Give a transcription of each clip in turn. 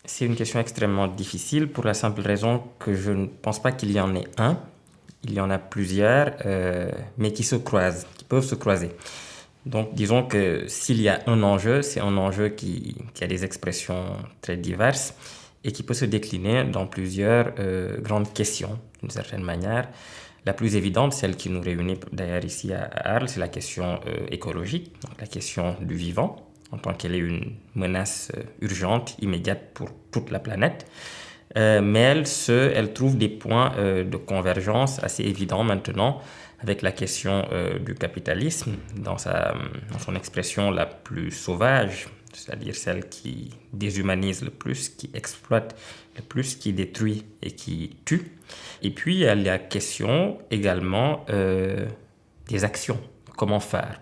C'est une question extrêmement difficile pour la simple raison que je ne pense pas qu'il y en ait un. Il y en a plusieurs, mais qui se croisent, qui peuvent se croiser. Donc, disons que s'il y a un enjeu, c'est un enjeu qui a des expressions très diverses et qui peut se décliner dans plusieurs grandes questions, d'une certaine manière. La plus évidente, celle qui nous réunit d'ailleurs ici à Arles, c'est la question écologique, donc la question du vivant, en tant qu'elle est une menace urgente, immédiate pour toute la planète. Mais elle trouve des points de convergence assez évidents maintenant avec la question du capitalisme dans son expression la plus sauvage, c'est-à-dire celle qui déshumanise le plus, qui exploite le plus, qui détruit et qui tue. Et puis il y a la question également des actions, comment faire.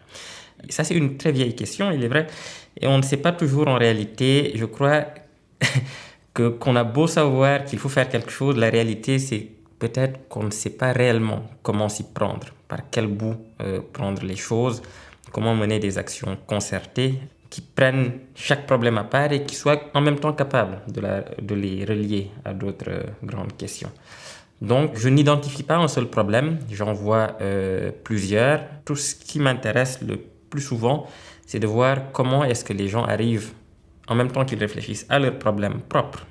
Et ça c'est une très vieille question, il est vrai, et on ne sait pas toujours en réalité, je crois, qu'on a beau savoir qu'il faut faire quelque chose, la réalité c'est peut-être qu'on ne sait pas réellement comment s'y prendre, par quel bout prendre les choses, comment mener des actions concertées qui prennent chaque problème à part et qui soient en même temps capables de les relier à d'autres grandes questions. Donc, je n'identifie pas un seul problème, j'en vois plusieurs. Tout ce qui m'intéresse le plus souvent, c'est de voir comment est-ce que les gens arrivent, en même temps qu'ils réfléchissent à leurs problèmes propres,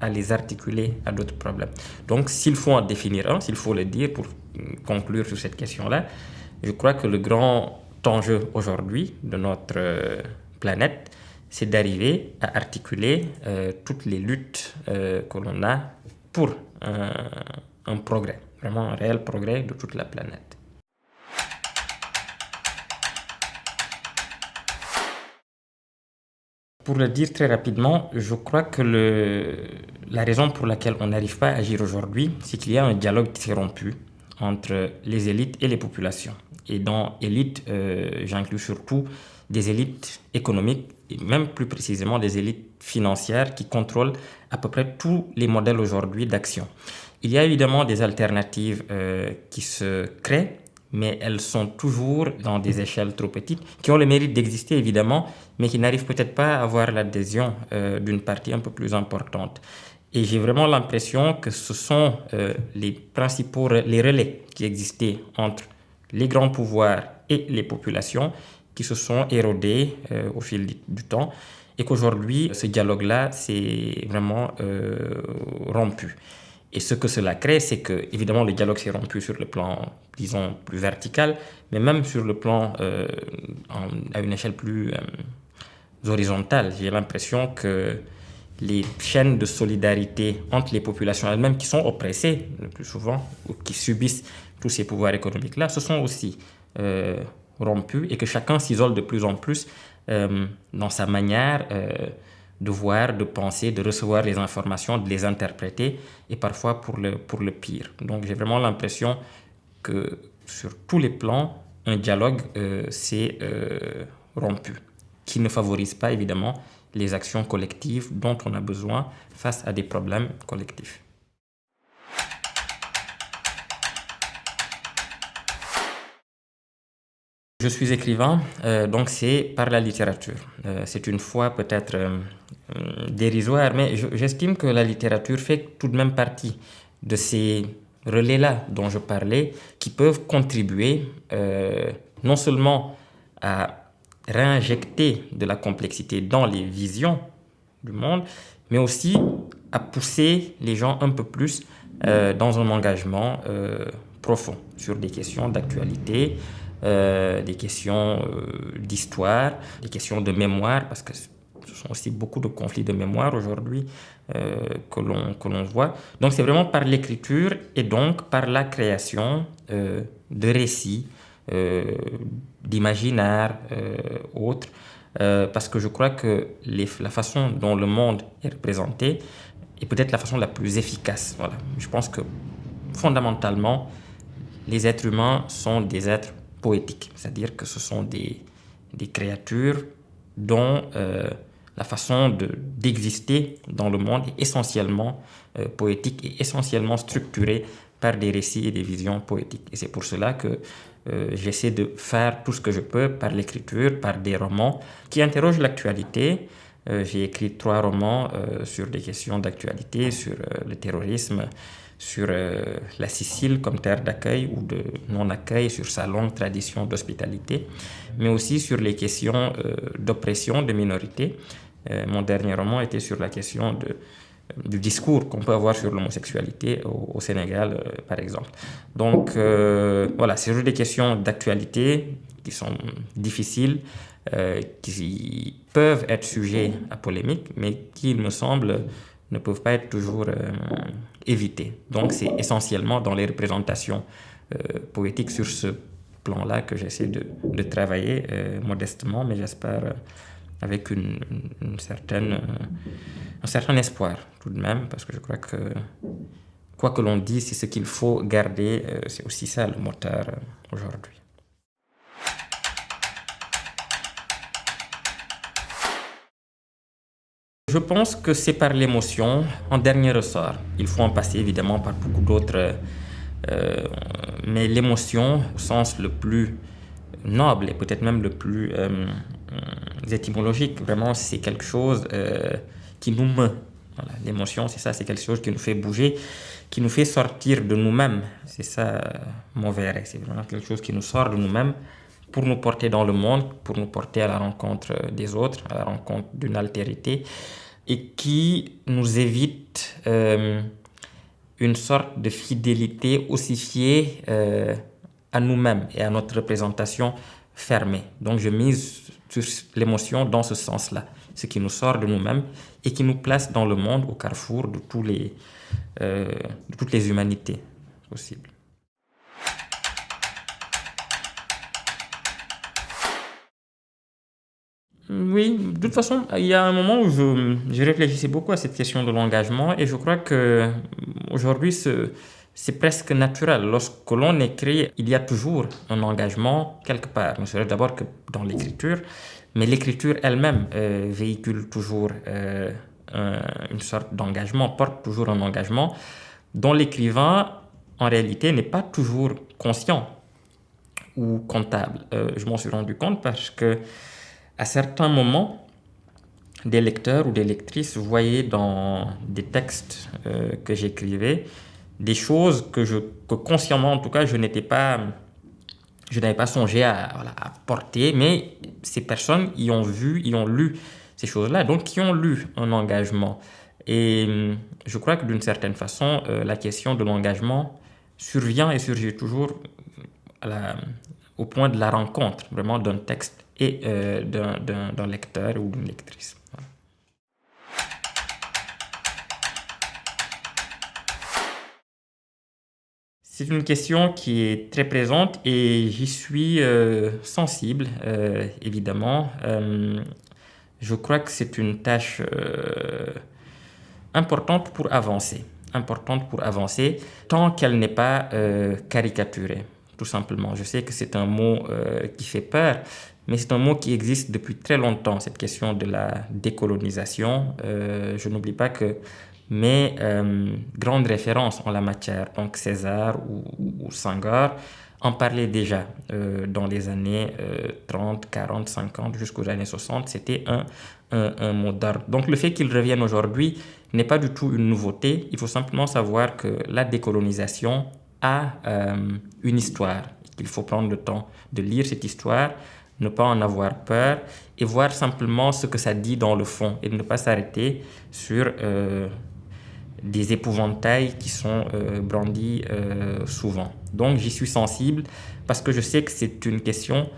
à les articuler à d'autres problèmes. Donc, s'il faut en définir un, s'il faut le dire pour conclure sur cette question-là, je crois que le grand enjeu aujourd'hui de notre planète, c'est d'arriver à articuler toutes les luttes que l'on a pour un progrès, vraiment un réel progrès de toute la planète. Pour le dire très rapidement, je crois que la raison pour laquelle on n'arrive pas à agir aujourd'hui, c'est qu'il y a un dialogue qui s'est rompu entre les élites et les populations. Et dans élite, j'inclus surtout des élites économiques, et même plus précisément des élites financières qui contrôlent à peu près tous les modèles aujourd'hui d'action. Il y a évidemment des alternatives qui se créent, mais elles sont toujours dans des échelles trop petites, qui ont le mérite d'exister évidemment, mais qui n'arrivent peut-être pas à avoir l'adhésion d'une partie un peu plus importante. Et j'ai vraiment l'impression que ce sont les principaux les relais qui existaient entre les grands pouvoirs et les populations qui se sont érodés au fil du temps et qu'aujourd'hui, ce dialogue-là s'est vraiment rompu. Et ce que cela crée, c'est que, évidemment, le dialogue s'est rompu sur le plan, disons, plus vertical, mais même sur le plan à une échelle plus horizontale. J'ai l'impression que les chaînes de solidarité entre les populations elles-mêmes qui sont oppressées le plus souvent ou qui subissent tous ces pouvoirs économiques-là se sont aussi rompues et que chacun s'isole de plus en plus dans sa manière de voir, de penser, de recevoir les informations, de les interpréter et parfois pour le pire. Donc j'ai vraiment l'impression que sur tous les plans, un dialogue s'est rompu, qui ne favorise pas évidemment les actions collectives dont on a besoin face à des problèmes collectifs. Je suis écrivain, donc c'est par la littérature. C'est une foi peut-être dérisoire, mais j'estime que la littérature fait tout de même partie de ces relais-là dont je parlais, qui peuvent contribuer non seulement à réinjecter de la complexité dans les visions du monde, mais aussi à pousser les gens un peu plus dans un engagement profond sur des questions d'actualité, des questions d'histoire, des questions de mémoire, parce que ce sont aussi beaucoup de conflits de mémoire aujourd'hui que l'on voit. Donc c'est vraiment par l'écriture et donc par la création de récits, d'imaginaires autres, parce que je crois que la façon dont le monde est représenté est peut-être la façon la plus efficace. Voilà. Je pense que fondamentalement, les êtres humains sont des êtres poétiques, c'est-à-dire que ce sont des créatures dont la façon d'exister dans le monde est essentiellement poétique et essentiellement structurée par des récits et des visions poétiques. Et c'est pour cela que j'essaie de faire tout ce que je peux par l'écriture, par des romans qui interrogent l'actualité, J'ai écrit 3 romans sur des questions d'actualité, sur le terrorisme, sur la Sicile comme terre d'accueil ou de non-accueil, sur sa longue tradition d'hospitalité, mais aussi sur les questions d'oppression des minorités. Mon dernier roman était sur la question du discours qu'on peut avoir sur l'homosexualité au Sénégal, par exemple. Donc, voilà, c'est juste des questions d'actualité qui sont difficiles, qui peuvent être sujets à polémique, mais qui, il me semble, ne peuvent pas être toujours évitées. Donc, c'est essentiellement dans les représentations poétiques sur ce plan-là que j'essaie de travailler modestement, mais j'espère avec une certaine, un certain espoir tout de même, parce que je crois que quoi que l'on dise, c'est ce qu'il faut garder, c'est aussi ça le moteur aujourd'hui. Je pense que c'est par l'émotion en dernier ressort. Il faut en passer évidemment par beaucoup d'autres, mais l'émotion au sens le plus noble et peut-être même le plus étymologique, vraiment c'est quelque chose qui nous meut. Voilà, l'émotion, c'est ça, c'est quelque chose qui nous fait bouger, qui nous fait sortir de nous-mêmes. C'est ça mon verre, c'est vraiment quelque chose qui nous sort de nous-mêmes pour nous porter dans le monde, pour nous porter à la rencontre des autres, à la rencontre d'une altérité, et qui nous évite une sorte de fidélité ossifiée à nous-mêmes et à notre représentation fermée. Donc je mise sur l'émotion dans ce sens-là, ce qui nous sort de nous-mêmes et qui nous place dans le monde au carrefour de toutes les humanités possibles. Oui, de toute façon, il y a un moment où je réfléchissais beaucoup à cette question de l'engagement et je crois que aujourd'hui, c'est presque naturel. Lorsque l'on écrit, il y a toujours un engagement quelque part. Ne serait-ce d'abord que dans l'écriture, mais l'écriture elle-même véhicule toujours une sorte d'engagement, porte toujours un engagement dont l'écrivain, en réalité, n'est pas toujours conscient ou comptable. Je m'en suis rendu compte parce que à certains moments, des lecteurs ou des lectrices voyaient dans des textes que j'écrivais des choses que consciemment, en tout cas, je n'avais pas songé à porter, mais ces personnes y ont vu, y ont lu ces choses-là, donc y ont lu un engagement. Et je crois que d'une certaine façon, la question de l'engagement survient et surgit toujours au point de la rencontre, vraiment d'un texte et d'un lecteur ou d'une lectrice. Voilà. C'est une question qui est très présente et j'y suis sensible, évidemment. Je crois que c'est une tâche importante pour avancer. Importante pour avancer, tant qu'elle n'est pas caricaturée, tout simplement. Je sais que c'est un mot qui fait peur, mais c'est un mot qui existe depuis très longtemps, cette question de la décolonisation. Je n'oublie pas que mes grandes références en la matière, donc César ou Senghor, en parlaient déjà dans les années 30, 40, 50, jusqu'aux années 60. C'était un mot d'ordre. Donc le fait qu'il revienne aujourd'hui n'est pas du tout une nouveauté. Il faut simplement savoir que la décolonisation a une histoire. Il faut prendre le temps de lire cette histoire, ne pas en avoir peur et voir simplement ce que ça dit dans le fond et ne pas s'arrêter sur des épouvantails qui sont brandis souvent. Donc j'y suis sensible parce que je sais que c'est une question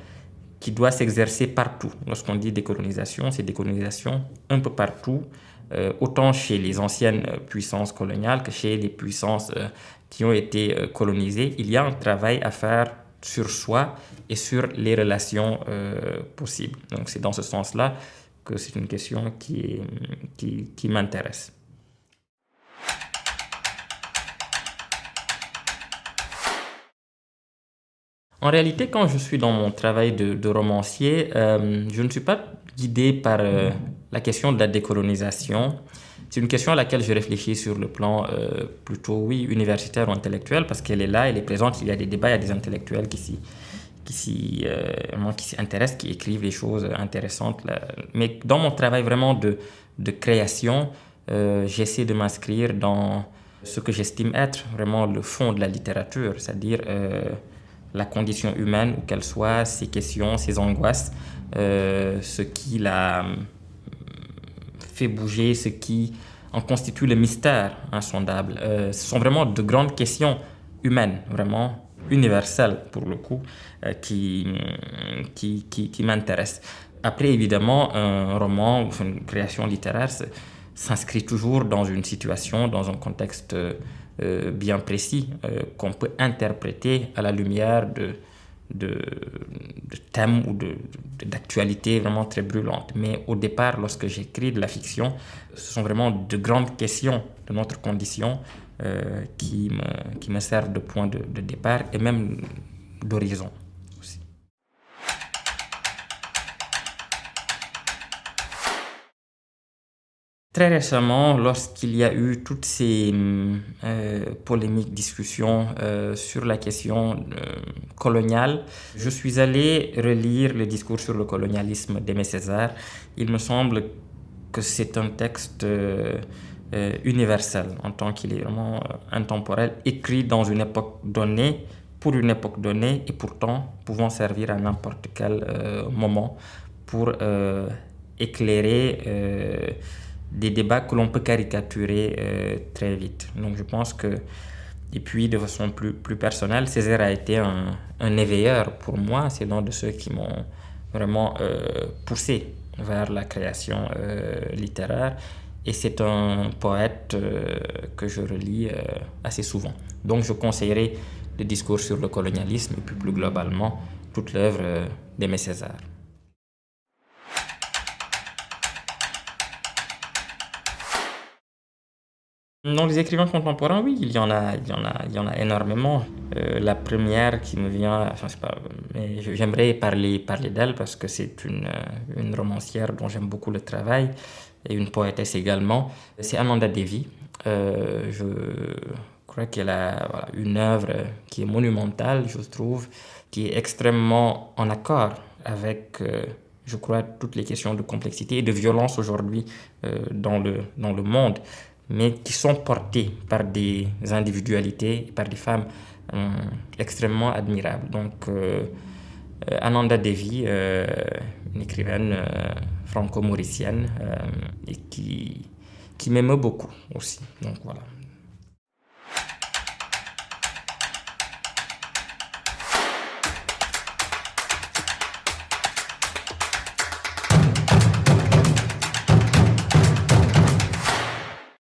qui doit s'exercer partout. Lorsqu'on dit décolonisation, c'est décolonisation un peu partout, autant chez les anciennes puissances coloniales que chez les puissances qui ont été colonisées. Il y a un travail à faire sur soi et sur les relations possibles. Donc c'est dans ce sens-là que c'est une question qui m'intéresse. En réalité, quand je suis dans mon travail de romancier, je ne suis pas guidé par la question de la décolonisation. C'est une question à laquelle je réfléchis sur le plan plutôt, oui, universitaire ou intellectuel, parce qu'elle est là, elle est présente, il y a des débats, il y a des intellectuels qui vraiment qui s'y intéressent, qui écrivent des choses intéressantes. Mais dans mon travail vraiment de création, j'essaie de m'inscrire dans ce que j'estime être vraiment le fond de la littérature, c'est-à-dire la condition humaine, où qu'elle soit, ses questions, ses angoisses, ce qui la fait bouger, ce qui en constitue le mystère insondable. Ce sont vraiment de grandes questions humaines, vraiment universelles pour le coup, qui m'intéressent. Après, évidemment, un roman ou une création littéraire s'inscrit toujours dans une situation, dans un contexte bien précis, qu'on peut interpréter à la lumière de thèmes ou d'actualités vraiment très brûlantes. Mais au départ, lorsque j'écris de la fiction, ce sont vraiment de grandes questions de notre condition qui me servent de point de départ et même d'horizon aussi. Très récemment, lorsqu'il y a eu toutes ces polémiques, discussions sur la question coloniale, je suis allé relire le discours sur le colonialisme d'Aimé Césaire. Il me semble que c'est un texte universel, en tant qu'il est vraiment intemporel, écrit dans une époque donnée, pour une époque donnée, et pourtant pouvant servir à n'importe quel moment pour éclairer des débats que l'on peut caricaturer très vite. Donc je pense que, et puis de façon plus personnelle, Césaire a été un éveilleur pour moi. C'est l'un de ceux qui m'ont vraiment poussé vers la création littéraire. Et c'est un poète que je relis assez souvent. Donc je conseillerais le discours sur le colonialisme et puis plus globalement toute l'œuvre d'Aimé Césaire. Dans les écrivains contemporains, oui, il y en a énormément. La première qui me vient, enfin, c'est pas, mais j'aimerais parler d'elle parce que c'est une romancière dont j'aime beaucoup le travail et une poétesse également. C'est Ananda Devi. Je crois qu'elle a voilà, une œuvre qui est monumentale, je trouve, qui est extrêmement en accord avec, je crois, toutes les questions de complexité et de violence aujourd'hui dans le monde, mais qui sont portées par des individualités, par des femmes extrêmement admirables. Donc, Ananda Devi, une écrivaine franco-mauricienne et qui m'aime beaucoup aussi. Donc voilà.